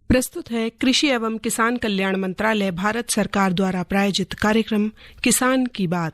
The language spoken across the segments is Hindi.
प्रस्तुत है कृषि एवं किसान कल्याण मंत्रालय भारत सरकार द्वारा प्रायोजित कार्यक्रम किसान की बात।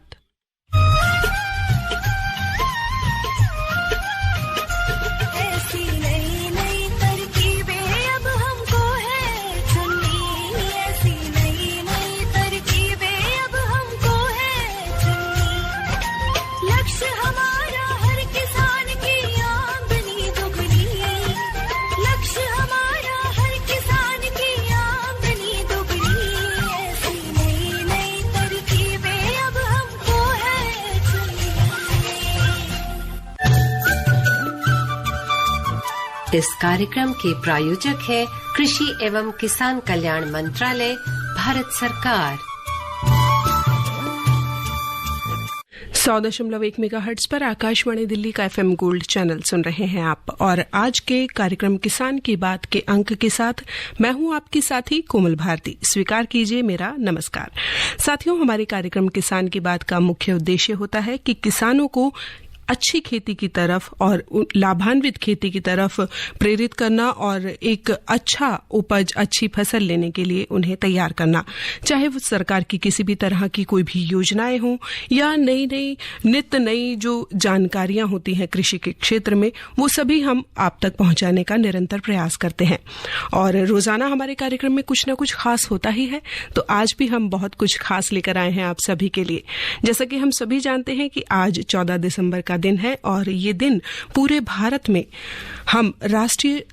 इस कार्यक्रम के प्रायोजक है कृषि एवं किसान कल्याण मंत्रालय भारत सरकार। 100.1 मेगाहर्ट्ज पर आकाशवाणी दिल्ली का FM गोल्ड चैनल सुन रहे हैं आप। और आज के कार्यक्रम किसान की बात के अंक के साथ मैं हूं आपकी साथी कोमल भारती। स्वीकार कीजिए मेरा नमस्कार। साथियों, हमारे कार्यक्रम किसान की बात का मुख्य उद्देश्य होता है कि किसानों को अच्छी खेती की तरफ और लाभान्वित खेती की तरफ प्रेरित करना और एक अच्छा उपज, अच्छी फसल लेने के लिए उन्हें तैयार करना। चाहे वो सरकार की किसी भी तरह की कोई भी योजनाएं हों या नित्य नई जो जानकारियां होती हैं कृषि के क्षेत्र में, वो सभी हम आप तक पहुंचाने का निरंतर प्रयास करते हैं। और रोजाना हमारे कार्यक्रम में कुछ न कुछ खास होता ही है, तो आज भी हम बहुत कुछ खास लेकर आए हैं आप सभी के लिए। जैसा कि हम सभी जानते हैं कि आज 14 दिसंबर का दिन है और ये दिन पूरे भारत में हम राष्ट्रीय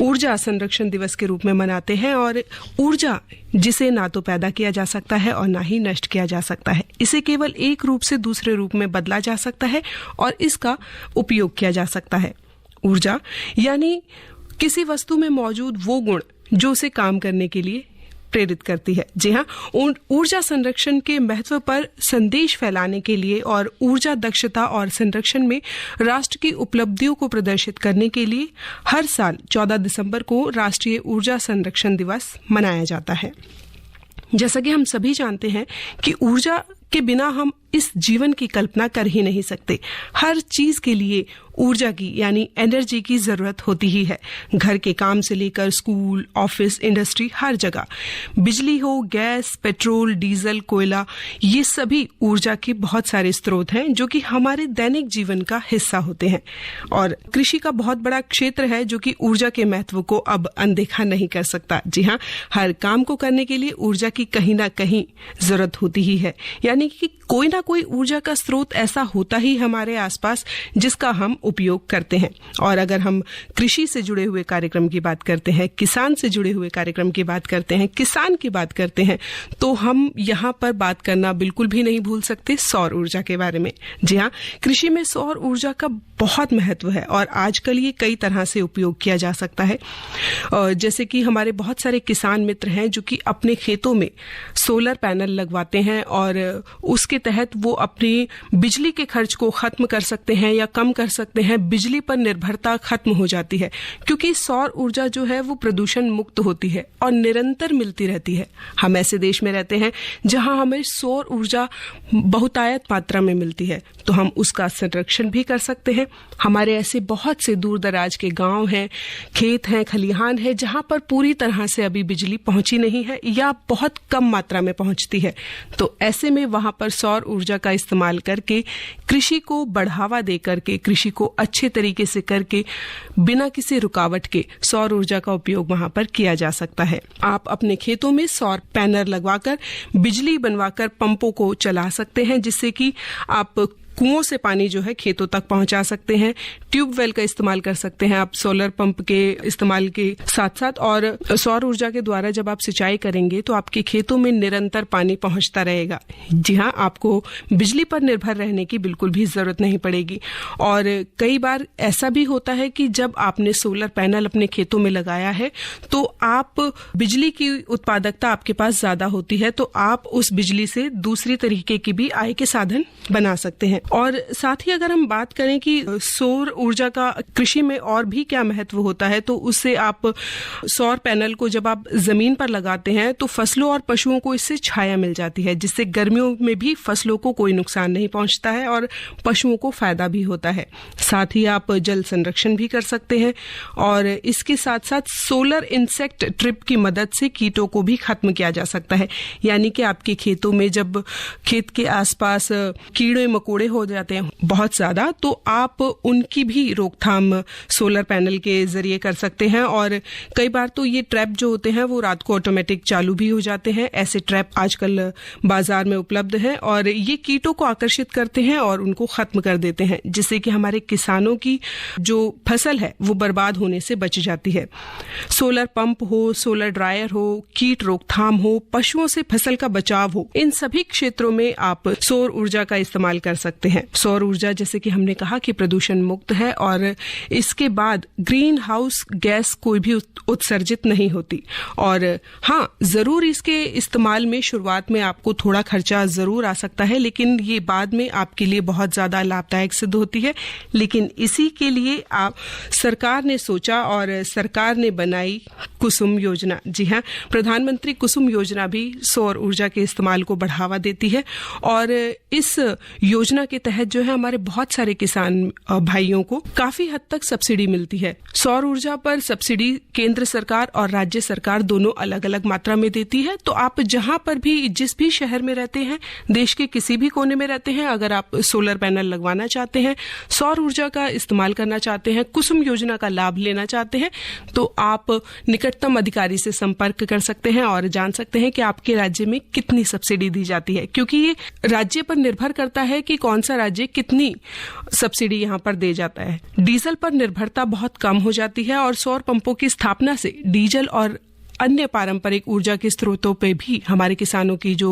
ऊर्जा संरक्षण दिवस के रूप में मनाते हैं। और ऊर्जा जिसे ना तो पैदा किया जा सकता है और ना ही नष्ट किया जा सकता है, इसे केवल एक रूप से दूसरे रूप में बदला जा सकता है और इसका उपयोग किया जा सकता है। ऊर्जा यानी किसी वस्तु में मौजूद वो गुण जो उसे काम करने के लिए प्रेरित करती है। जी हाँ, ऊर्जा संरक्षण के महत्व पर संदेश फैलाने के लिए और ऊर्जा दक्षता और संरक्षण में राष्ट्र की उपलब्धियों को प्रदर्शित करने के लिए हर साल 14 दिसंबर को राष्ट्रीय ऊर्जा संरक्षण दिवस मनाया जाता है। जैसा कि हम सभी जानते हैं कि ऊर्जा के बिना हम इस जीवन की कल्पना कर ही नहीं सकते। हर चीज के लिए ऊर्जा की यानी एनर्जी की जरूरत होती ही है। घर के काम से लेकर स्कूल, ऑफिस, इंडस्ट्री, हर जगह बिजली हो, गैस, पेट्रोल, डीजल, कोयला, ये सभी ऊर्जा के बहुत सारे स्रोत हैं जो कि हमारे दैनिक जीवन का हिस्सा होते हैं। और कृषि का बहुत बड़ा क्षेत्र है जो कि ऊर्जा के महत्व को अब अनदेखा नहीं कर सकता। जी हाँ, हर काम को करने के लिए ऊर्जा की कहीं ना कहीं जरूरत होती ही है, यानी कि कोई ना कोई ऊर्जा का स्रोत ऐसा होता ही हमारे आसपास जिसका हम उपयोग करते हैं। और अगर हम कृषि से जुड़े हुए कार्यक्रम की बात करते हैं, किसान से जुड़े हुए कार्यक्रम की बात करते हैं, किसान की बात करते हैं, तो हम यहाँ पर बात करना बिल्कुल भी नहीं भूल सकते सौर ऊर्जा के बारे में। जी हाँ, कृषि में सौर ऊर्जा का बहुत महत्व है और आजकल ये कई तरह से उपयोग किया जा सकता है। जैसे कि हमारे बहुत सारे किसान मित्र हैं जो कि अपने खेतों में सोलर पैनल लगवाते हैं और उसके तहत वो अपनी बिजली के खर्च को खत्म कर सकते हैं या कम कर सकते हैं। बिजली पर निर्भरता खत्म हो जाती है क्योंकि सौर ऊर्जा जो है वो प्रदूषण मुक्त होती है और निरंतर मिलती रहती है। हम ऐसे देश में रहते हैं जहां हमें सौर ऊर्जा बहुतायत मात्रा में मिलती है, तो हम उसका संरक्षण भी कर सकते हैं। हमारे ऐसे बहुत से दूर दराज के गांव हैं, खेत हैं, खलिहान है जहां पर पूरी तरह से अभी बिजली पहुंची नहीं है या बहुत कम मात्रा में पहुंचती है। तो ऐसे में वहां पर सौर ऊर्जा का इस्तेमाल करके कृषि को बढ़ावा दे करके, कृषि को अच्छे तरीके से करके, बिना किसी रुकावट के सौर ऊर्जा का उपयोग वहां पर किया जा सकता है। आप अपने खेतों में सौर पैनल लगवाकर बिजली बनवाकर पंपों को चला सकते हैं, जिससे कि आप कुओं से पानी जो है खेतों तक पहुंचा सकते हैं। ट्यूबवेल का इस्तेमाल कर सकते हैं आप सोलर पंप के इस्तेमाल के साथ साथ। और सौर ऊर्जा के द्वारा जब आप सिंचाई करेंगे तो आपके खेतों में निरंतर पानी पहुंचता रहेगा। जी हाँ, आपको बिजली पर निर्भर रहने की बिल्कुल भी जरूरत नहीं पड़ेगी। और कई बार ऐसा भी होता है कि जब आपने सोलर पैनल अपने खेतों में लगाया है तो आप बिजली की उत्पादकता आपके पास ज्यादा होती है, तो आप उस बिजली से दूसरी तरीके की भी आय के साधन बना सकते हैं। और साथ ही अगर हम बात करें कि सौर ऊर्जा का कृषि में और भी क्या महत्व होता है, तो उससे आप सौर पैनल को जब आप जमीन पर लगाते हैं तो फसलों और पशुओं को इससे छाया मिल जाती है, जिससे गर्मियों में भी फसलों को कोई नुकसान नहीं पहुंचता है और पशुओं को फायदा भी होता है। साथ ही आप जल संरक्षण भी कर सकते हैं और इसके साथ साथ सोलर इंसेक्ट ट्रिप की मदद से कीटों को भी खत्म किया जा सकता है। यानी कि आपके खेतों में जब खेत के आसपास कीड़े मकोड़े हो जाते हैं बहुत ज्यादा, तो आप उनकी भी रोकथाम सोलर पैनल के जरिए कर सकते हैं। और कई बार तो ये ट्रैप जो होते हैं वो रात को ऑटोमेटिक चालू भी हो जाते हैं। ऐसे ट्रैप आजकल बाजार में उपलब्ध हैं और ये कीटों को आकर्षित करते हैं और उनको खत्म कर देते हैं, जिससे कि हमारे किसानों की जो फसल है वो बर्बाद होने से बच जाती है। सोलर पंप हो, सोलर ड्रायर हो, कीट रोकथाम हो, पशुओं से फसल का बचाव हो, इन सभी क्षेत्रों में आप सौर ऊर्जा का इस्तेमाल कर सकते हैं। सौर ऊर्जा जैसे कि हमने कहा कि प्रदूषण मुक्त है और इसके बाद ग्रीन हाउस गैस कोई भी उत्सर्जित नहीं होती। और हाँ, जरूर इसके इस्तेमाल में शुरुआत में आपको थोड़ा खर्चा जरूर आ सकता है, लेकिन ये बाद में आपके लिए बहुत ज्यादा लाभदायक सिद्ध होती है। लेकिन इसी के लिए सरकार ने सोचा और सरकार ने बनाई कुसुम योजना। जी हाँ, प्रधानमंत्री कुसुम योजना भी सौर ऊर्जा के इस्तेमाल को बढ़ावा देती है और इस योजना के तहत जो है हमारे बहुत सारे किसान भाइयों को काफी हद तक सब्सिडी मिलती है। सौर ऊर्जा पर सब्सिडी केंद्र सरकार और राज्य सरकार दोनों अलग अलग मात्रा में देती है। तो आप जहां पर भी, जिस भी शहर में रहते हैं, देश के किसी भी कोने में रहते हैं, अगर आप सोलर पैनल लगवाना चाहते हैं, सौर ऊर्जा का इस्तेमाल करना चाहते हैं, कुसुम योजना का लाभ लेना चाहते हैं, तो आप निकटतम अधिकारी से संपर्क कर सकते हैं और जान सकते हैं कि आपके राज्य में कितनी सब्सिडी दी जाती है, क्योंकि ये राज्य पर निर्भर करता है कि कौन सा राज्य कितनी सब्सिडी यहाँ पर दे जाता है। डीजल पर निर्भरता बहुत कम हो जाती है और सौर पंपों की स्थापना से डीजल और अन्य पारंपरिक ऊर्जा के स्रोतों पे भी हमारे किसानों की जो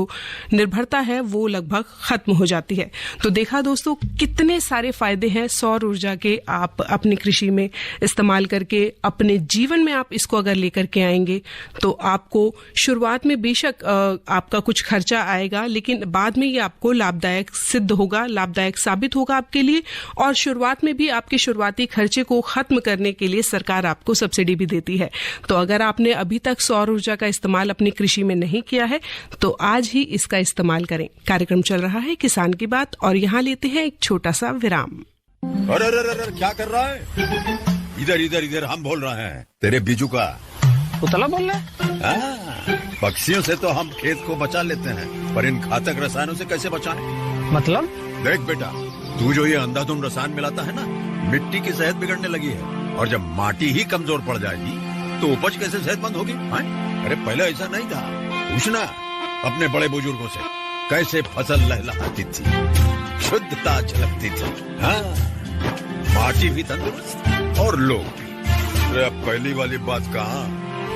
निर्भरता है वो लगभग खत्म हो जाती है। तो देखा दोस्तों, कितने सारे फायदे हैं सौर ऊर्जा के। आप अपनी कृषि में इस्तेमाल करके अपने जीवन में आप इसको अगर लेकर के आएंगे तो आपको शुरुआत में बेशक आपका कुछ खर्चा आएगा, लेकिन बाद में ये आपको लाभदायक सिद्ध होगा, लाभदायक साबित होगा आपके लिए। और शुरुआत में भी आपके शुरुआती खर्चे को खत्म करने के लिए सरकार आपको सब्सिडी भी देती है। तो अगर आपने अभी तक सौर ऊर्जा का इस्तेमाल अपनी कृषि में नहीं किया है तो आज ही इसका इस्तेमाल करें। कार्यक्रम चल रहा है किसान की बात और यहाँ लेते हैं एक छोटा सा विराम। अरे क्या कर रहा है? इधर इधर इधर हम बोल रहे हैं तेरे बीजू का। पुतला बोल रहा है? पक्षियों से तो हम खेत को बचा लेते हैं, पर इन घातक रसायनों से कैसे बचाएं? मतलब? देख बेटा, तू जो ये अंधाधुंध रसायन मिलाता है ना, मिट्टी की सेहत बिगड़ने लगी है और जब माटी ही कमजोर पड़ जाएगी तो उपज कैसे सेहतमंद होगी? अरे पहले ऐसा नहीं था। पूछना अपने बड़े बुजुर्गों से, कैसे फसल लहलहाती थी, शुद्धता झलकती थी। हाँ, माटी भी तंदुरुस्त और लोग भी। अब पहली वाली बात कहाँ?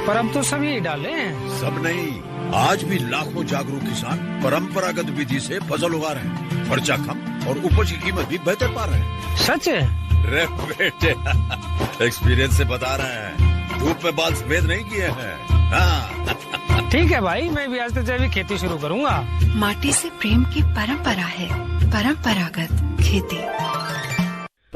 पर अब तो सभी डाले हैं। सब नहीं, आज भी लाखों जागरूक किसान परंपरागत विधि से फसल उगा रहे हैं। खर्चा कम और उपज की कीमत भी बेहतर पा रहे हैं। सच है? रे बेटे, एक्सपीरियंस से बता रहे हैं, धूप में बाल सफेद नहीं किए हैं। हाँ। ठीक है भाई, मैं भी आज से जैविक खेती शुरू करूंगा। माटी से प्रेम की परंपरा है, परंपरागत खेती।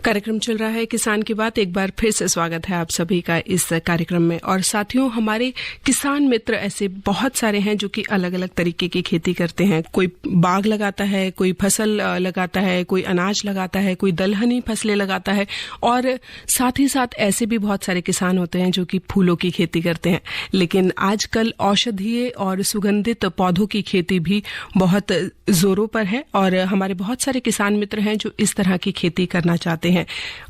कार्यक्रम चल रहा है किसान की बात। एक बार फिर से स्वागत है आप सभी का इस कार्यक्रम में। और साथियों, हमारे किसान मित्र ऐसे बहुत सारे हैं जो कि अलग अलग तरीके की खेती करते हैं। कोई बाग लगाता है, कोई फसल लगाता है, कोई अनाज लगाता है, कोई दलहनी फसलें लगाता है और साथ ही साथ ऐसे भी बहुत सारे किसान होते हैं जो कि फूलों की खेती करते हैं। लेकिन आजकल औषधीय और सुगंधित पौधों की खेती भी बहुत जोरों पर है और हमारे बहुत सारे किसान मित्र हैं जो इस तरह की खेती करना चाहते हैं।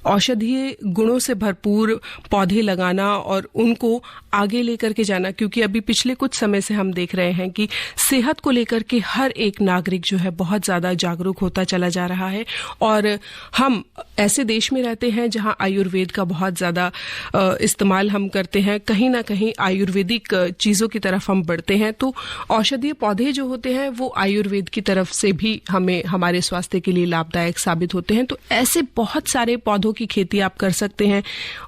औषधीय गुणों से भरपूर पौधे लगाना और उनको आगे लेकर के जाना, क्योंकि अभी पिछले कुछ समय से हम देख रहे हैं कि सेहत को लेकर के हर एक नागरिक जो है बहुत ज्यादा जागरूक होता चला जा रहा है। और हम ऐसे देश में रहते हैं जहां आयुर्वेद का बहुत ज्यादा इस्तेमाल हम करते हैं, कहीं ना कहीं आयुर्वेदिक चीजों की तरफ हम बढ़ते हैं। तो औषधीय पौधे जो होते हैं वो आयुर्वेद की तरफ से भी हमें हमारे स्वास्थ्य के लिए लाभदायक साबित होते हैं। तो ऐसे बहुत सारे पौधों की खेती आप कर सकते हैं,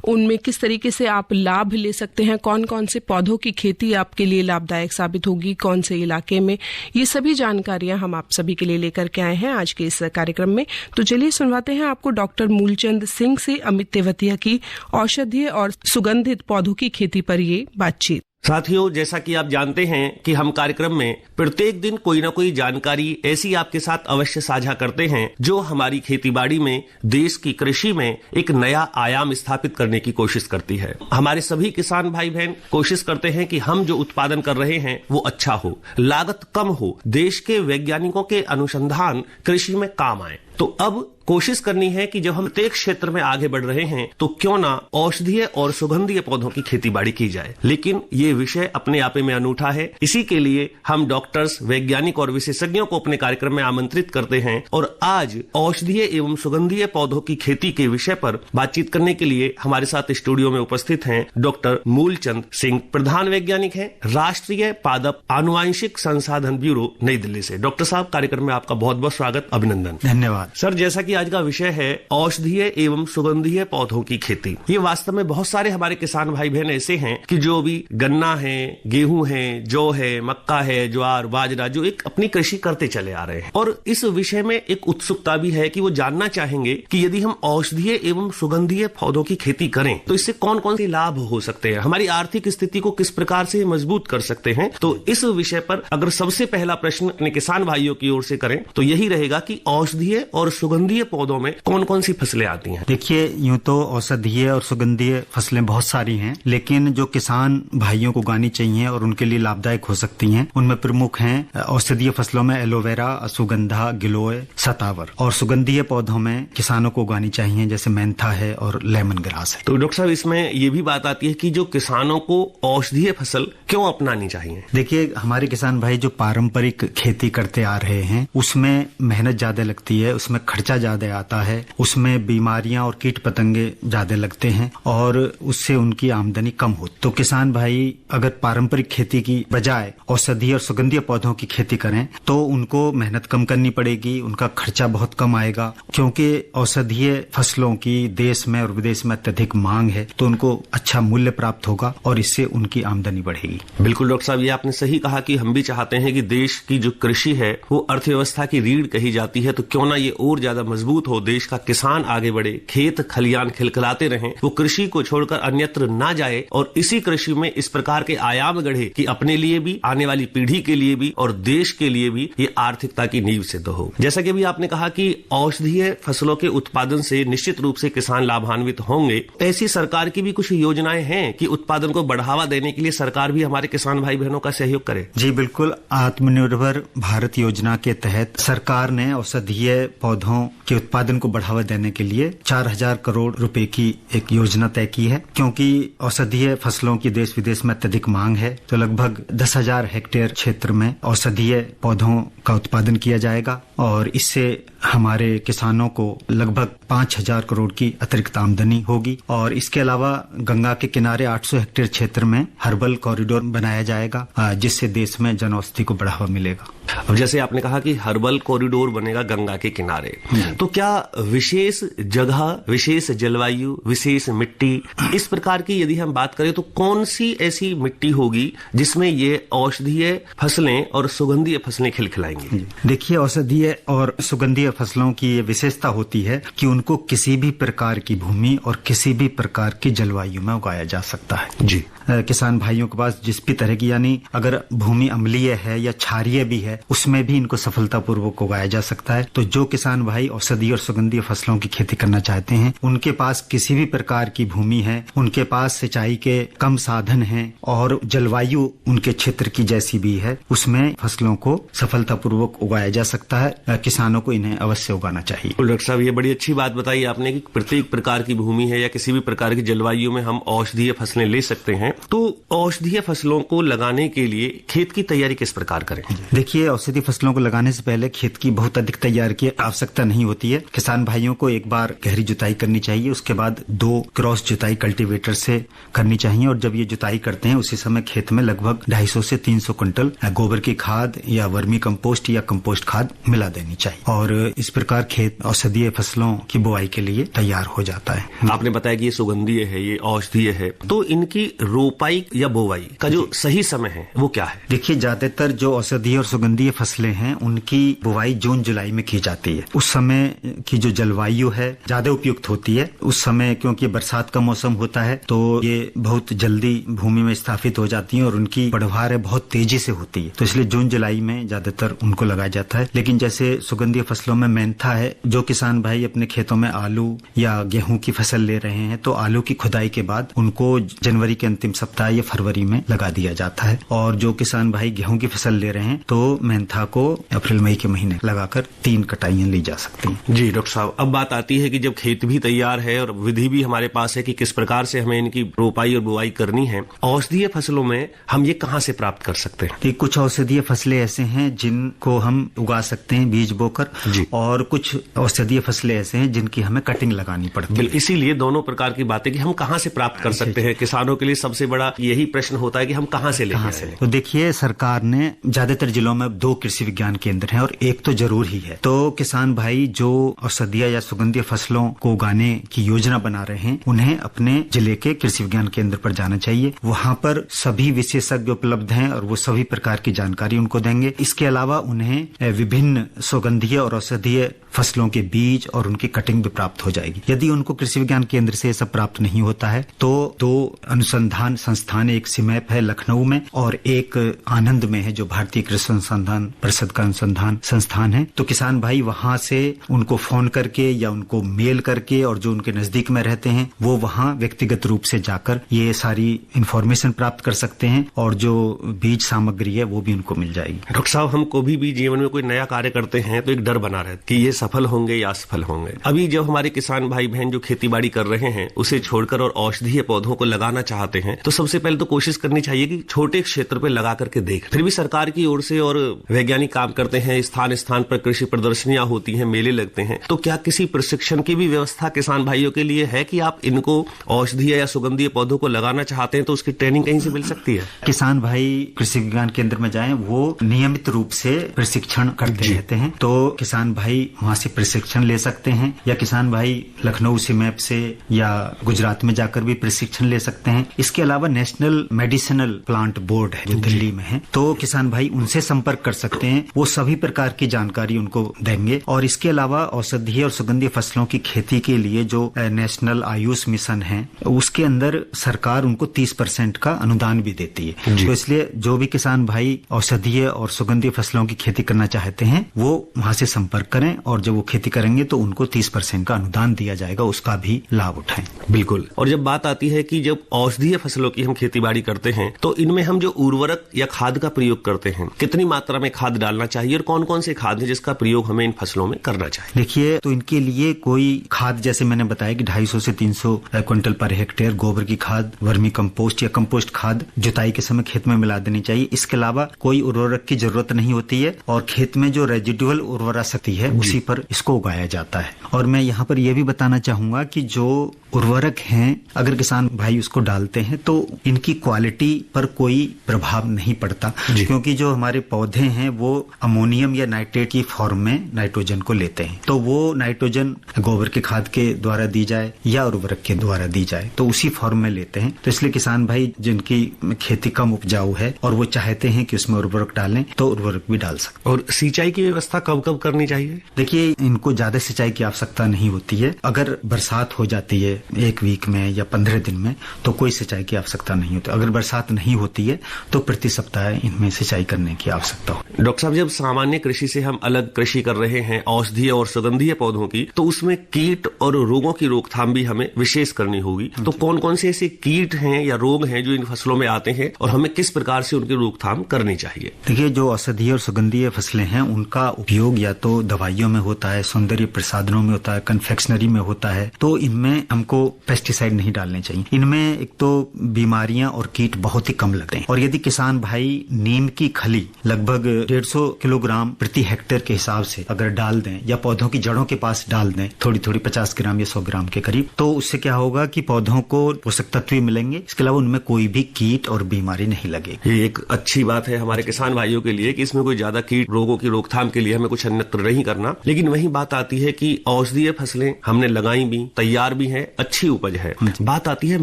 उनमें किस तरीके से आप लाभ ले सकते हैं, कौन कौन से पौधों की खेती आपके लिए लाभदायक साबित होगी, कौन से इलाके में, ये सभी जानकारियां हम आप सभी के लिए लेकर के आए हैं आज के इस कार्यक्रम में। तो चलिए सुनवाते हैं आपको डॉक्टर मूलचंद सिंह से अमित तेवतिया की औषधीय और सुगंधित पौधों की खेती पर ये बातचीत। साथियों, जैसा कि आप जानते हैं कि हम कार्यक्रम में प्रत्येक दिन कोई ना कोई जानकारी ऐसी आपके साथ अवश्य साझा करते हैं जो हमारी खेतीबाड़ी में, देश की कृषि में एक नया आयाम स्थापित करने की कोशिश करती है। हमारे सभी किसान भाई बहन कोशिश करते हैं कि हम जो उत्पादन कर रहे हैं वो अच्छा हो, लागत कम हो, देश के वैज्ञानिकों के अनुसंधान कृषि में काम आए। तो अब कोशिश करनी है कि जब हम प्रत्येक क्षेत्र में आगे बढ़ रहे हैं तो क्यों ना औषधीय और सुगंधीय पौधों की खेती बाड़ी की जाए। लेकिन ये विषय अपने आप में अनूठा है, इसी के लिए हम डॉक्टर्स, वैज्ञानिक और विशेषज्ञों को अपने कार्यक्रम में आमंत्रित करते हैं। और आज औषधीय एवं सुगंधीय पौधों की खेती के विषय पर बातचीत करने के लिए हमारे साथ स्टूडियो में उपस्थित हैं डॉक्टर मूलचंद सिंह, प्रधान वैज्ञानिक हैं, राष्ट्रीय पादप आनुवांशिक संसाधन ब्यूरो, नई दिल्ली से। डॉक्टर साहब, कार्यक्रम में आपका बहुत बहुत स्वागत, अभिनंदन। धन्यवाद सर। जैसा कि आज का विषय है औषधीय एवं सुगंधीय पौधों की खेती, ये वास्तव में बहुत सारे हमारे किसान भाई बहन ऐसे हैं कि जो भी गन्ना है, गेहूं है, जौ है, मक्का है, ज्वार, बाजरा, जो एक अपनी कृषि करते चले आ रहे हैं। और इस विषय में एक उत्सुकता भी है कि वो जानना चाहेंगे कि यदि हम औषधीय एवं सुगंधीय पौधों की खेती करें तो इससे कौन कौन से लाभ हो सकते हैं, हमारी आर्थिक स्थिति को किस प्रकार से मजबूत कर सकते हैं। तो इस विषय पर अगर सबसे पहला प्रश्न अपने किसान भाइयों की ओर से करें तो यही रहेगा कि औषधीय और सुगंधीय पौधों में कौन कौन सी फसलें आती हैं? देखिए, यूं तो औषधीय और सुगंधीय फसलें बहुत सारी हैं, लेकिन जो किसान भाइयों को उगानी चाहिए और उनके लिए लाभदायक हो सकती हैं, उनमें प्रमुख हैं औषधीय फसलों में एलोवेरा, अश्वगंधा, गिलोय, सतावर। और सुगंधीय पौधों में किसानों को उगानी चाहिए जैसे मेंथा है और लेमन ग्रास है। तो डॉक्टर साहब, इसमें ये भी बात आती है कि जो किसानों को औषधीय फसल क्यों अपनानी चाहिए? देखिए, हमारे किसान भाई जो पारंपरिक खेती करते आ रहे हैं उसमें मेहनत ज्यादा लगती है, उसमें खर्चा ज्यादा आता है, उसमें बीमारियां और कीट पतंगे ज्यादा लगते हैं और उससे उनकी आमदनी कम होती। तो किसान भाई अगर पारंपरिक खेती की बजाय औषधीय और सुगंधीय पौधों की खेती करें तो उनको मेहनत कम करनी पड़ेगी, उनका खर्चा बहुत कम आएगा, क्योंकि औषधीय फसलों की देश में और विदेश में अत्यधिक मांग है, तो उनको अच्छा मूल्य प्राप्त होगा और इससे उनकी आमदनी बढ़ेगी। बिल्कुल डॉक्टर साहब, ये आपने सही कहा कि हम भी चाहते हैं कि देश की जो कृषि है वो अर्थव्यवस्था की रीढ़ कही जाती है, तो क्यों ना ये और ज्यादा मजबूत हो, देश का किसान आगे बढ़े, खेत खलियान खिलखिलाते रहें, वो कृषि को छोड़कर अन्यत्र ना जाए और इसी कृषि में इस प्रकार के आयाम गढ़े कि अपने लिए भी, आने वाली पीढ़ी के लिए भी और देश के लिए भी ये आर्थिकता की नींव सिद्ध हो। जैसा कि अभी आपने कहा कि औषधीय फसलों के उत्पादन से निश्चित रूप से किसान लाभान्वित होंगे, ऐसी सरकार की भी कुछ योजनाएं हैं कि उत्पादन को बढ़ावा देने के लिए सरकार भी हमारे किसान भाई बहनों का सहयोग करे? जी बिल्कुल, आत्मनिर्भर भारत योजना के तहत सरकार ने औषधीय पौधों के उत्पादन को बढ़ावा देने के लिए 4000 करोड़ रुपए की एक योजना तय की है। क्योंकि औषधीय फसलों की देश विदेश में अत्यधिक मांग है, तो लगभग 10,000 हेक्टेयर क्षेत्र में औषधीय पौधों का उत्पादन किया जाएगा और इससे हमारे किसानों को लगभग 5,000 करोड़ की अतिरिक्त आमदनी होगी। और इसके अलावा गंगा के किनारे 800 हेक्टेयर क्षेत्र में हर्बल कॉरिडोर बनाया जाएगा, जिससे देश में जन औषधि को बढ़ावा मिलेगा। अब जैसे आपने कहा कि हर्बल कॉरिडोर बनेगा गंगा के किनारे, तो क्या विशेष जगह, विशेष जलवायु, विशेष मिट्टी, इस प्रकार की यदि हम बात करें तो कौन सी ऐसी मिट्टी होगी जिसमें ये औषधीय फसलें और सुगंधीय फसलें खिलखिलाएंगी? देखिए, औषधीय और सुगंधीय फसलों की ये विशेषता होती है कि उनको किसी भी प्रकार की भूमि और किसी भी प्रकार की जलवायु में उगाया जा सकता है। जी, किसान भाइयों के पास जिस भी तरह की, यानी अगर भूमि अम्लीय है या क्षारीय भी है, उसमें भी इनको सफलतापूर्वक उगाया जा सकता है। तो जो किसान भाई औषधीय और सुगंधीय फसलों की खेती करना चाहते हैं, उनके पास किसी भी प्रकार की भूमि है, उनके पास सिंचाई के कम साधन हैं और जलवायु उनके क्षेत्र की जैसी भी है, उसमें फसलों को सफलतापूर्वक उगाया जा सकता है। किसानों को इन्हें अवश्य उगाना चाहिए। डॉक्टर साहब, ये बड़ी अच्छी बात बताई आपने कि प्रत्येक प्रकार की भूमि है या किसी भी प्रकार की जलवायु में हम औषधीय फसलें ले सकते हैं। तो औषधीय फसलों को लगाने के लिए खेत की तैयारी किस प्रकार करें? देखिए, औषधीय फसलों को लगाने से पहले खेत की बहुत अधिक तैयारी की आवश्यकता नहीं होती है। किसान भाइयों को एक बार गहरी जुताई करनी चाहिए, उसके बाद 2 क्रॉस जुताई कल्टीवेटर से करनी चाहिए। और जब ये जुताई करते हैं उसी समय खेत में लगभग 250 से 300 क्विंटल गोबर की खाद या वर्मी कंपोस्ट या कंपोस्ट खाद मिला देनी चाहिए, और इस प्रकार खेत औषधीय फसलों की बुआई के लिए तैयार हो जाता है। आपने बताया कि ये सुगंधीय है, ये औषधीय है, तो इनकी रोपाई या बोवाई का जो सही समय है वो क्या है? देखिए, ज्यादातर जो औषधीय और सुगंधीय फसलें हैं उनकी बुवाई जून जुलाई में की जाती है। उस समय की जो जलवायु है ज्यादा उपयुक्त होती है। उस समय क्योंकि बरसात का मौसम होता है तो ये बहुत जल्दी भूमि में स्थापित हो जाती है और उनकी बढ़वार है बहुत तेजी से होती है, तो इसलिए जून जुलाई में ज्यादातर उनको लगाया जाता है। लेकिन जैसे सुगंधीय फसलों में मेंथा है, जो किसान भाई अपने खेतों में आलू या गेहूं की फसल ले रहे हैं तो आलू की खुदाई के बाद उनको जनवरी के अंतिम सप्ताह या फरवरी में लगा दिया जाता है। और जो किसान भाई गेहूं की फसल ले रहे हैं तो मेंथा को अप्रैल मई के महीने लगाकर 3 कटाइयां ली जा सकती हैं। जी डॉक्टर साहब, अब बात आती है कि जब खेत भी तैयार है और विधि भी हमारे पास है कि किस प्रकार से हमें इनकी रोपाई और बुआई करनी है, औषधीय फसलों में हम ये कहाँ से प्राप्त कर सकते हैं? कुछ औषधीय फसलें ऐसे हैं जिनको हम उगा सकते हैं बीज बोकर, और कुछ औषधीय फसलें ऐसे हैं जिनकी हमें कटिंग लगानी पड़ती है। इसीलिए दोनों प्रकार की बातें कि हम कहाँ से प्राप्त कर सकते हैं, किसानों के लिए सबसे बड़ा यही प्रश्न होता है कि हम कहाँ से लेंगे। तो देखिए, सरकार ने ज्यादातर जिलों में 2 कृषि विज्ञान केंद्र हैं और एक तो जरूर ही है। तो किसान भाई जो औषधीय या सुगंधीय फसलों को उगाने की योजना बना रहे हैं उन्हें अपने जिले के कृषि विज्ञान केंद्र पर जाना चाहिए। वहाँ पर सभी विशेषज्ञ उपलब्ध हैं और वो सभी प्रकार की जानकारी उनको देंगे। इसके अलावा उन्हें विभिन्न सुगंधीय और औषधीय फसलों के बीज और उनकी कटिंग भी प्राप्त हो जाएगी। यदि उनको कृषि विज्ञान केंद्र से सब प्राप्त नहीं होता है तो 2 अनुसंधान संस्थान, एक सिमैप है लखनऊ में और एक आनंद में है जो भारतीय कृषि अनुसंधान परिषद का अनुसंधान संस्थान है। तो किसान भाई वहां से उनको फोन करके या उनको मेल करके, और जो उनके नजदीक में रहते हैं वो वहां व्यक्तिगत रूप से जाकर ये सारी इंफॉर्मेशन प्राप्त कर सकते हैं और जो बीज सामग्री है वो भी उनको मिल जाएगी। डॉक्टर साहब, हम कभी भी जीवन में कोई नया कार्य करते हैं तो एक डर बना रहता है कि ये सफल होंगे या असफल होंगे। अभी जब हमारे किसान भाई बहन जो खेती बाड़ी कर रहे हैं उसे छोड़कर और औषधीय पौधों को लगाना चाहते हैं तो सबसे पहले तो कोशिश करनी चाहिए कि छोटे क्षेत्र पर लगा करके देख। फिर भी सरकार की ओर से और वैज्ञानिक काम करते हैं, स्थान स्थान पर कृषि प्रदर्शनियां होती हैं, मेले लगते हैं, तो क्या किसी प्रशिक्षण की भी व्यवस्था किसान भाइयों के लिए है कि आप इनको औषधीय या सुगंधीय पौधों को लगाना चाहते हैं तो उसकी ट्रेनिंग कहीं से मिल सकती है? किसान भाई कृषि विज्ञान केंद्र में जाएं, वो नियमित रूप से प्रशिक्षण करते रहते हैं, तो किसान भाई वहां से प्रशिक्षण ले सकते हैं। या किसान भाई लखनऊ सिमैप से या गुजरात में जाकर भी प्रशिक्षण ले सकते हैं। इसके अलावा नेशनल मेडिसिनल प्लांट बोर्ड है जो दिल्ली में है, तो किसान भाई उनसे संपर्क कर सकते हैं, वो सभी प्रकार की जानकारी उनको देंगे। और इसके अलावा औषधीय और सुगंधीय फसलों की खेती के लिए जो नेशनल आयुष मिशन है उसके अंदर सरकार उनको 30% का अनुदान भी देती है। तो इसलिए जो भी किसान भाई औषधीय और सुगंधीय फसलों की खेती करना चाहते हैं वो वहां से संपर्क करें, और जब वो खेती करेंगे तो उनको 30% का अनुदान दिया जाएगा, उसका भी लाभ उठाएं। बिल्कुल। और जब बात आती है कि जब औषधीय फसलों की हम खेती बाड़ी करते हैं तो इनमें हम जो उर्वरक या खाद का प्रयोग करते हैं कितनी मात्रा में खाद डालना चाहिए और कौन कौन से खाद है जिसका प्रयोग हमें इन फसलों में करना चाहिए? देखिए, तो इनके लिए कोई खाद जैसे मैंने बताया कि 250 से 300 क्विंटल पर हेक्टेयर गोबर की खाद, वर्मी कंपोस्ट या कंपोस्ट खाद जुताई के समय खेत में मिला देनी चाहिए। इसके अलावा कोई उर्वरक की जरूरत नहीं होती है और खेत में जो रेजिडुअल उर्वरा शक्ति है उसी पर इसको उगाया जाता है। और मैं यहाँ पर यह भी बताना चाहूंगा कि जो उर्वरक हैं अगर किसान भाई उसको डालते हैं तो इनकी क्वालिटी पर कोई प्रभाव नहीं पड़ता, क्योंकि जो हमारे पौधे हैं वो अमोनियम या नाइट्रेट की फॉर्म में नाइट्रोजन को लेते हैं। तो वो नाइट्रोजन गोबर की खाद के द्वारा दी जाए या उर्वरक के द्वारा दी जाए तो उसी फॉर्म में लेते हैं। तो इसलिए किसान भाई जिनकी खेती कम उपजाऊ है और वो चाहते हैं कि उसमें उर्वरक डालें तो उर्वरक भी डाल सकते। और सिंचाई की व्यवस्था कब कब करनी चाहिए? देखिए, इनको ज्यादा सिंचाई की आवश्यकता नहीं होती है। अगर बरसात हो जाती है 1 वीक में या 15 दिन में तो कोई सिंचाई की आवश्यकता नहीं होती। अगर बरसात नहीं होती है तो प्रति सप्ताह इनमें सिंचाई करने की आवश्यकता हो। डॉक्टर साहब, जब सामान्य कृषि से हम अलग कृषि कर रहे हैं औषधीय और सुगंधीय पौधों की, तो उसमें कीट और रोगों की रोकथाम भी हमें विशेष करनी होगी। तो कौन कौन से ऐसे कीट हैं या रोग हैं जो इन फसलों में आते हैं और हमें किस प्रकार से उनकी रोकथाम करनी चाहिए? देखिए, जो औषधीय और सुगंधीय फसलें हैं उनका उपयोग या तो दवाइयों में होता है, सौंदर्य प्रसाधनों में होता है, कन्फेक्शनरी में होता है, तो इनमें हमको पेस्टिसाइड नहीं डालने चाहिए। इनमें एक तो बीमारियां और कीट बहुत ही कम लगते हैं। और यदि किसान भाई नीम की खली लगभग 150 किलोग्राम प्रति हेक्टेयर के हिसाब से अगर डाल दें या पौधों की जड़ों के पास डाल दें थोड़ी थोड़ी 50 ग्राम या 100 ग्राम के करीब, तो उससे क्या होगा कि पौधों को पोषक तत्व मिलेंगे, इसके अलावा उनमें कोई भी कीट और बीमारी नहीं लगेगी। ये एक अच्छी बात है हमारे किसान भाइयों के लिए कि इसमें कोई ज्यादा कीट रोगों की रोकथाम के लिए हमें कुछ अन्यत्र नहीं करना। लेकिन वही बात आती है कि औषधीय फसलें हमने लगाई भी, तैयार भी है, अच्छी उपज है, बात आती है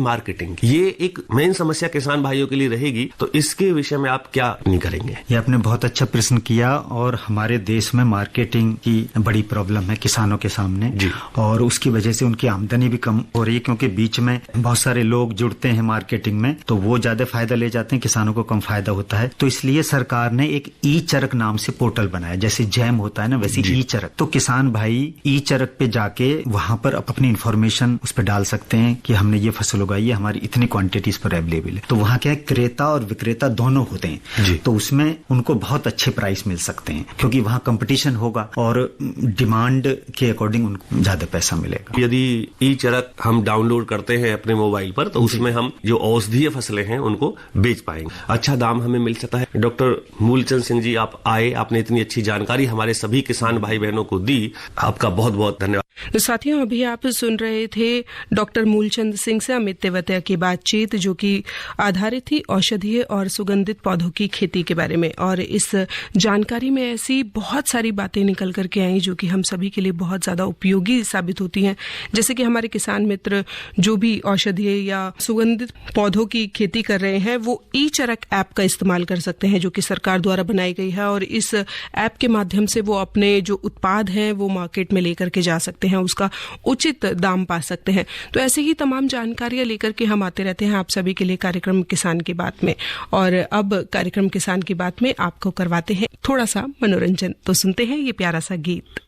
मार्केटिंग। ये एक मेन समस्या किसान भाइयों के लिए रहेगी, तो इसके विषय में आप क्या नहीं करेंगे? ये आपने बहुत अच्छा प्रश्न किया। और हमारे देश में मार्केटिंग की बड़ी प्रॉब्लम है किसानों के सामने जी। और उसकी वजह से उनकी आमदनी भी कम हो रही है, क्योंकि बीच में बहुत सारे लोग जुड़ते हैं मार्केटिंग में, तो वो ज्यादा फायदा ले जाते हैं, किसानों को कम फायदा होता है। तो इसलिए सरकार ने एक ई चरक नाम से पोर्टल बनाया, जैसे जैम होता है ना वैसे ई चरक। तो किसान भाई ई चरक पे जाके वहां पर अपनी इंफॉर्मेशन उस पर डाल सकते हैं कि हमने ये फसल उगाई है, हमारी इतनी क्वांटिटीज पर अवेलेबल है। तो वहां क्या है, क्रेता और विक्रेता दोनों होते हैं, तो उसमें उनको बहुत अच्छे प्राइस मिल सकते हैं, क्योंकि वहां कंपटीशन होगा और डिमांड के अकॉर्डिंग उनको ज्यादा पैसा मिलेगा। यदि ई चरक हम डाउनलोड करते हैं अपने मोबाइल पर, तो उसमें हम जो औषधीय फसलें हैं उनको बेच पाएंगे, अच्छा दाम हमें मिल सकता है। डॉक्टर मूलचंद सिंह जी, आप आए, आपने इतनी अच्छी जानकारी हमारे सभी किसान भाई बहनों को दी, आपका बहुत बहुत धन्यवाद। साथियों, अभी आप सुन रहे थे डॉक्टर मूलचंद सिंह से अमित तेवतिया की बातचीत, जो कि आधारित थी औषधीय और सुगंधित पौधों की खेती के बारे में। और इस जानकारी में ऐसी बहुत सारी बातें निकल करके आई जो कि हम सभी के लिए बहुत ज्यादा उपयोगी साबित होती हैं। जैसे कि हमारे किसान मित्र जो भी औषधीय या सुगंधित पौधों की खेती कर रहे हैं, वो ई चरक ऐप का इस्तेमाल कर सकते हैं, जो कि सरकार द्वारा बनाई गई है। और इस ऐप के माध्यम से वो अपने जो उत्पाद हैं वो मार्केट में लेकर के जा सकते हैं, उसका उचित दाम पा सकते हैं। तो ऐसे ही तमाम जानकारियां लेकर के हम आते रहते हैं आप सभी के लिए कार्यक्रम किसान की बात में। और अब कार्यक्रम किसान की बात में आपको करवाते हैं थोड़ा सा मनोरंजन, तो सुनते हैं ये प्यारा सा गीत।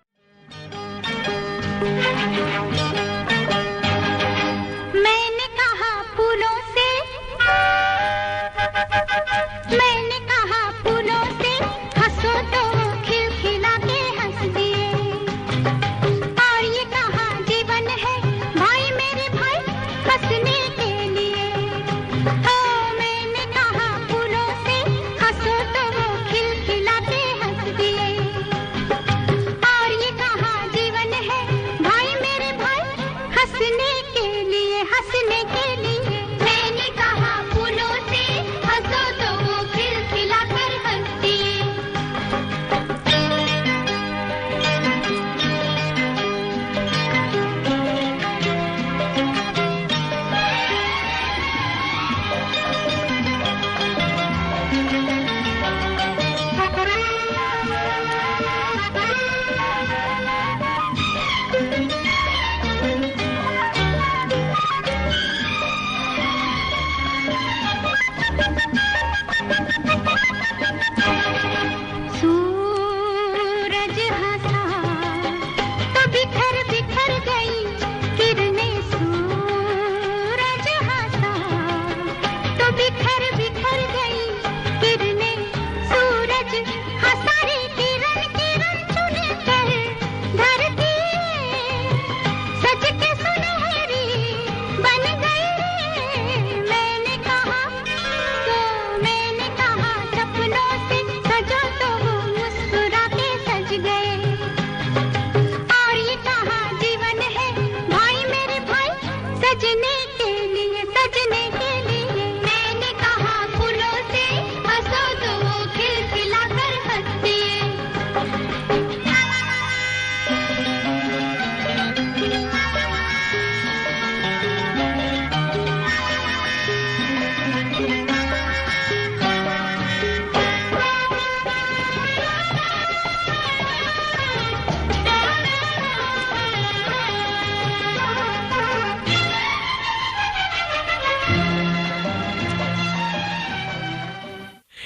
मैंने कहा फूलों से, मैंने कहा फूलों से हंसो तो खिलखिला के हंस दिए। और ये कहा जीवन है भाई मेरे भाई हंसने के लिए। हो मैंने कहा फूलों से हंसो तो खिलखिला के हंस दिए। और ये कहा जीवन है भाई मेरे भाई हंसने के लिए, हंसने के लिए। मैंने कहा फूलों से हंसो तो वो खिलखिला कर हंस दिए। सूरज हंसा तो बिखर बिखर गई किरणें। सूरज हंसा तो बिखर बिखर गई किरणें। सूरज हंसा रे किरण किरण चुन कर धरती सज के सुनहरी बन गई। मैंने कहा तो मैंने कहा सपनों से सजो तो वो मुस्कुरा के सज गए। और ये कहा जीवन है भाई मेरे भाई सजने के लिए, सजने के लिए। मैंने कहा फूलों से हंसो तो वो खिलखिला कर हंस दिए।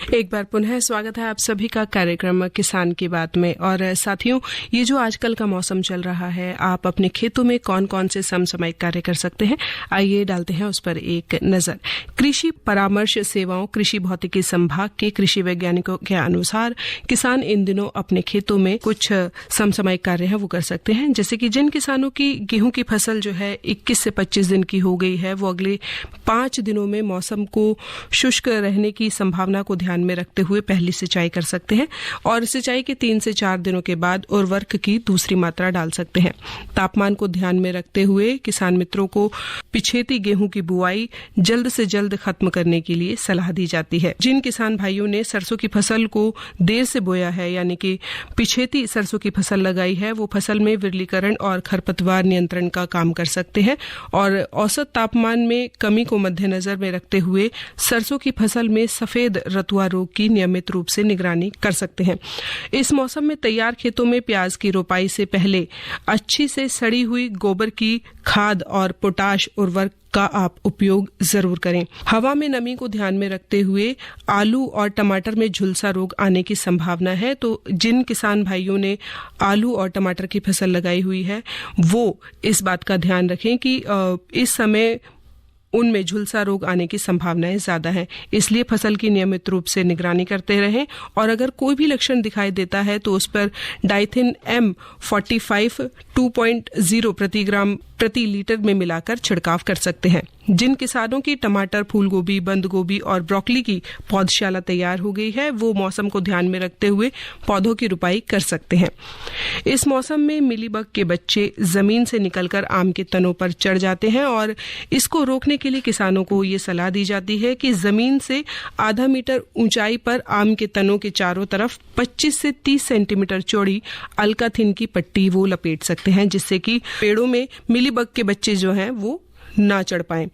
एक बार पुनः स्वागत है आप सभी का कार्यक्रम किसान की बात में। और साथियों, ये जो आजकल का मौसम चल रहा है, आप अपने खेतों में कौन कौन से समसामयिक कार्य कर सकते हैं, आइए डालते हैं उस पर एक नजर। कृषि परामर्श सेवाओं कृषि भौतिकी संभाग के कृषि वैज्ञानिकों के अनुसार किसान इन दिनों अपने खेतों में कुछ समसामयिक कार्य है वो कर सकते हैं। जैसे कि जिन किसानों की गेहूं की फसल जो है 21 से 25 दिन की हो गई है, वो अगले 5 दिनों में मौसम को शुष्क रहने की संभावना को ध्यान में रखते हुए पहली सिंचाई कर सकते हैं और सिंचाई के 3 से 4 दिनों के बाद उर्वरक की दूसरी मात्रा डाल सकते हैं। तापमान को ध्यान में रखते हुए किसान मित्रों को पिछेती गेहूं की बुआई जल्द से जल्द खत्म करने के लिए सलाह दी जाती है। जिन किसान भाइयों ने सरसों की फसल को देर से बोया है, यानी कि पिछेती सरसों की फसल लगाई है, वो फसल में विरलीकरण और खरपतवार नियंत्रण का काम कर सकते हैं और औसत तापमान में कमी को मद्देनजर में रखते हुए सरसों की फसल में सफेद रतुआ रोग की नियमित रूप से निगरानी कर सकते हैं। इस मौसम में तैयार खेतों में प्याज की रोपाई से पहले अच्छी से सड़ी हुई गोबर की खाद और पोटाश उर्वरक का आप उपयोग जरूर करें। हवा में नमी को ध्यान में रखते हुए आलू और टमाटर में झुलसा रोग आने की संभावना है, तो जिन किसान भाइयों ने आलू और टमाटर की फसल लगाई हुई है वो इस बात का ध्यान रखें कि इस समय उनमें झुलसा रोग आने की संभावनाएं ज्यादा हैं, इसलिए फसल की नियमित रूप से निगरानी करते रहें और अगर कोई भी लक्षण दिखाई देता है तो उस पर डाइथिन M45 2.0 प्रति ग्राम प्रति लीटर में मिलाकर छिड़काव कर सकते हैं। जिन किसानों की टमाटर, फूल गोभी, बंद गोभी और ब्रोकली की पौधशाला तैयार हो गई है, वो मौसम को ध्यान में रखते हुए पौधों की रुपाई कर सकते हैं। इस मौसम में मिलीबग के बच्चे जमीन से निकलकर आम के तनों पर चढ़ जाते हैं और इसको रोकने के लिए किसानों को ये सलाह दी जाती है कि जमीन से आधा मीटर ऊंचाई पर आम के तनों के चारों तरफ 25 से 30 सेंटीमीटर चौड़ी अल्काथिन की पट्टी वो लपेट सकते हैं, जिससे कि पेड़ों में मिलीबग के बच्चे जो हैं वो ना चढ़ पाएं।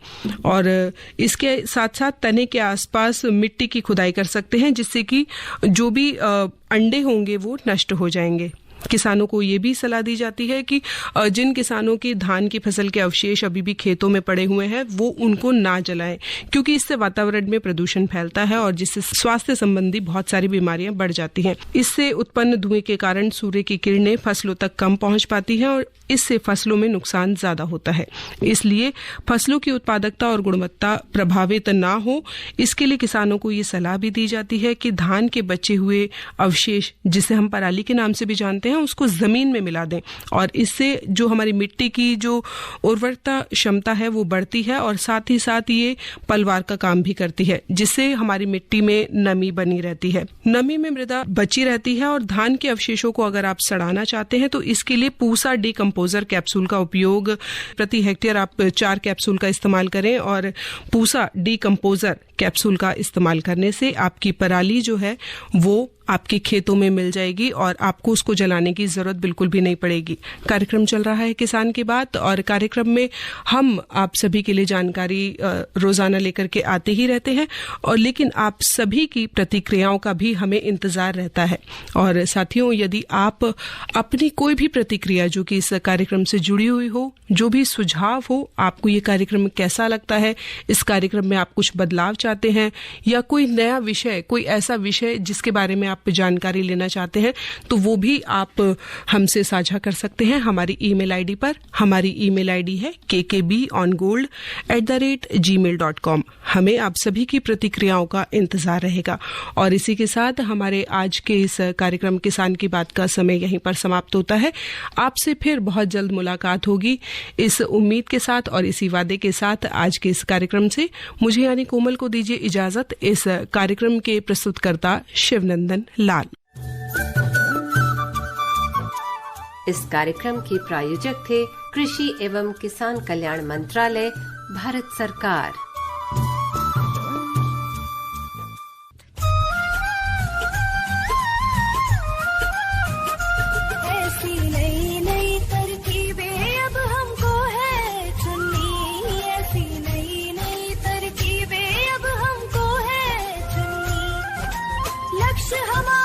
और इसके साथ साथ तने के आसपास मिट्टी की खुदाई कर सकते हैं, जिससे कि जो भी अंडे होंगे वो नष्ट हो जाएंगे। किसानों को ये भी सलाह दी जाती है कि जिन किसानों की धान की फसल के अवशेष अभी भी खेतों में पड़े हुए हैं वो उनको ना जलाएं, क्योंकि इससे वातावरण में प्रदूषण फैलता है और जिससे स्वास्थ्य संबंधी बहुत सारी बीमारियां बढ़ जाती हैं। इससे उत्पन्न धुएं के कारण सूर्य की किरणें फसलों तक कम पहुंच पाती हैं और इससे फसलों में नुकसान ज्यादा होता है। इसलिए फसलों की उत्पादकता और गुणवत्ता प्रभावित ना हो, इसके लिए किसानों को ये सलाह भी दी जाती है कि धान के बचे हुए अवशेष, जिसे हम पराली के नाम से भी जानते हैं, उसको जमीन में मिला दें और इससे जो हमारी मिट्टी की जो उर्वरता क्षमता है वो बढ़ती है और साथ ही साथ ये पलवार का काम भी करती है, जिससे हमारी मिट्टी में नमी बनी रहती है। नमी में मृदा बची रहती है और धान के अवशेषों को अगर आप सड़ाना चाहते हैं तो इसके लिए पूसा डीकम्पोजर कैप्सूल का उपयोग प्रति हेक्टेयर आप 4 कैप्सूल का इस्तेमाल करें और पूसा डीकम्पोजर कैप्सूल का इस्तेमाल करने से आपकी पराली जो है वो आपके खेतों में मिल जाएगी और आपको उसको जलाने की जरूरत बिल्कुल भी नहीं पड़ेगी। कार्यक्रम चल रहा है किसान की बात और कार्यक्रम में हम आप सभी के लिए जानकारी रोजाना लेकर के आते ही रहते हैं और लेकिन आप सभी की प्रतिक्रियाओं का भी हमें इंतजार रहता है। और साथियों, यदि आप अपनी कोई भी प्रतिक्रिया जो कि इस कार्यक्रम से जुड़ी हुई हो, जो भी सुझाव हो, आपको ये कार्यक्रम कैसा लगता है, इस कार्यक्रम में आप कुछ बदलाव चाहते हैं या कोई नया विषय, कोई ऐसा विषय जिसके बारे में आप जानकारी लेना चाहते हैं, तो वो भी आप हमसे साझा कर सकते हैं हमारी ईमेल आईडी पर। हमारी ईमेल आईडी है kkbongold@gmail.com। हमें आप सभी की प्रतिक्रियाओं का इंतजार रहेगा। और इसी के साथ हमारे आज के इस कार्यक्रम किसान की बात का समय यहीं पर समाप्त होता है। आपसे फिर बहुत जल्द मुलाकात होगी, इस उम्मीद के साथ और इसी वादे के साथ आज के इस कार्यक्रम से मुझे यानी कोमल को दीजिए इजाजत। इस कार्यक्रम के प्रस्तुतकर्ता शिवनंदन लाल। इस कार्यक्रम के प्रायोजक थे कृषि एवं किसान कल्याण मंत्रालय, भारत सरकार। ऐसी नई नई तरकीबें अब हमको है चुननी, ऐसी नई नई तरकीबें अब हमको है चुननी। लक्ष्य हमारा